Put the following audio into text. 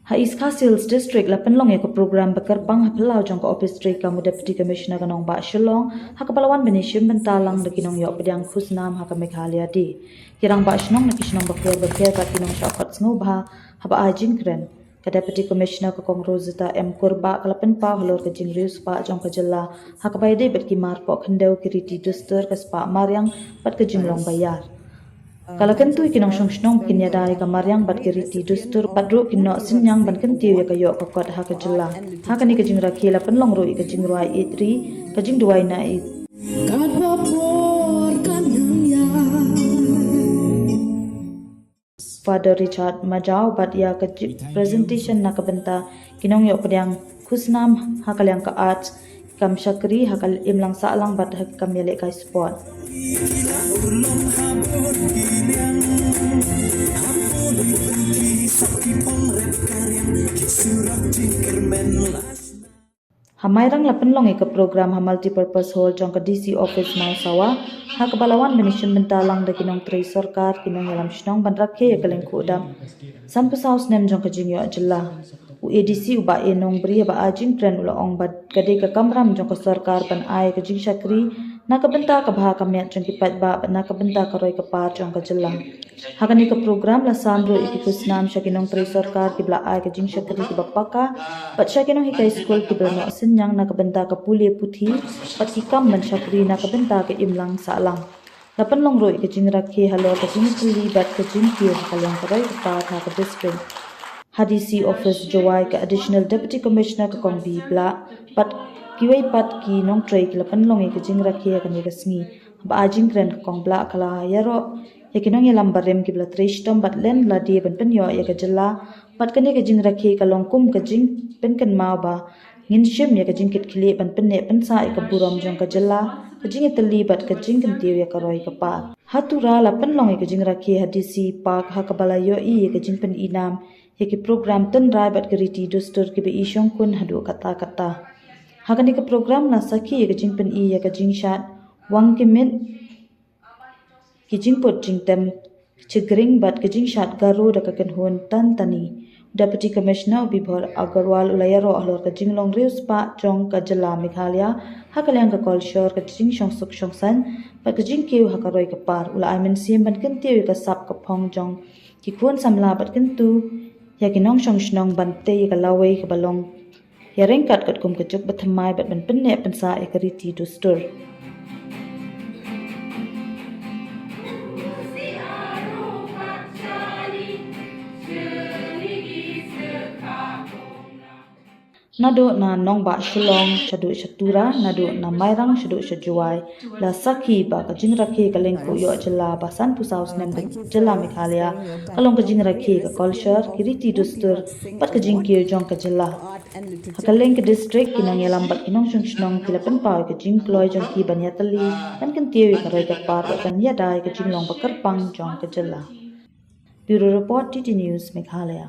Ha East Coast Hills District la penlong ya ko program bekerpang ha pelau jong ko office trade kamu deputy commissioner kanong ba Shillong ha kapalawan benishim bentalang de kinong yok pediang khusnam ha ka Meghalaya di kirang ba shnong na kishnong bakher ka kinong shapat ngobha ha ba ajin kren ka deputy commissioner ko kong Rosita M Kurba kalapen pa halor ka jingrius pa jong ka jella ha ka bayde bet ki mar po khendeu kiriti duster ka spa maryang pat ka jinglong bayar kalau kentu kinong shnong kinya dai ka maryang bat kiriti dustur padru kinno sinyang ban kentiu ya kayo ka kot ha ka jella ha ka ni ka jingra khela penlong ro ka jingruai itri ka jingduai na it Father Richard Majau bat ya ka presentation na ka benta kinong yo pediang khusnam ha kalyang ka arts kam syakri ha kal imlang salang bat ha kam yale ka sport Hamairang la penlong ke program ha multipurpose hall jong ka DC office Mau Sawa ha ka balawan benishin bentalang de kinong tri sarkar kinong yalam shnong ban rakhe ya kaleng khudam sampu saus nem jong ka jingyo jilla u ADC u ba enong bri ba ajing tren ula ong bad kade ka kamram jong ka sarkar ban ai ka jing syakri na ka benta ka bha ka met jong ki pat ba na ka benta ka roi ka par jong ka jilla ha ka ni ka program la samro ikikusnam shakinong tri sarkar ki bla ai ka jing syakri ki bapaka pat shakinong hikai school ki bla no sinyang na ka benta ka pule puthi pat ki kam ban syakri na ka benta ka imlang salang lapan long roi ka jing rakhe halo ka jing puli bat ka jing ki ka lang ka roi ka par ha ka district HDC office Jawai ka additional deputy commissioner ka kong bibla pat kiwai pat ki nong tray ki lapan long ka jing rakhe ka ni ka sngi ba ajing kren ka kong bla kala yaro ya kinong yalam barem ki bla trishtom bat len la di ban pen yo ya ka jalla pat ka ni ka jing rakhe ka long kum ka jing pen kan ma ba ngin shim ya ka jing kit khile ban pen ne pen sa ka buram jong ka jalla ka jing tali bat ka jing kan tiu ya ka roi ka pa hatura lapan long ka jing rakhe HDC park ha ka bala yo i ka jing pen inam Yaki program ten rai bat keriti dustur ki be isyong kun hadu kata-kata. Hakani ka program la saki ya jing pen i ya ka jing shat wang ki min ki jing pot jing tem chigring bat ka jing shat garu da ka ken hun tan tani. Deputy Commissioner Bibhor Agarwal ulayaro ahlor ka jing long rius pa jong ka jala Meghalaya hakalyang ka culture ka jing shong suk shong san pat ka jing kiu hakaroi ka par ula aimen sim ban ken tiu ka sap ka phong jong ki khun samla bat ken tu ya kinong shong shnong bante ka lawai ka balong ya rengkat kat kum kecuk bathamai bat ban penne pensa ekariti dustur Nado na nong ba Shillong shadu shatura nado na mairang shadu shajuai la sakhi ba ka jing rakhe ka leng ko yo jala ba san pu saus nem jala Meghalaya kalong ka jing rakhe ka culture kiriti dustur pat ka jing ki jong ka jala hakaleng ka district kinong yalam bat kinong shong shnong kilapan pa ka jing ploy jong ki banyatali kan kan tiu ka roi ka par kan ya dai ka jing long bakar pang jong ka jala Bureau Report TT News Meghalaya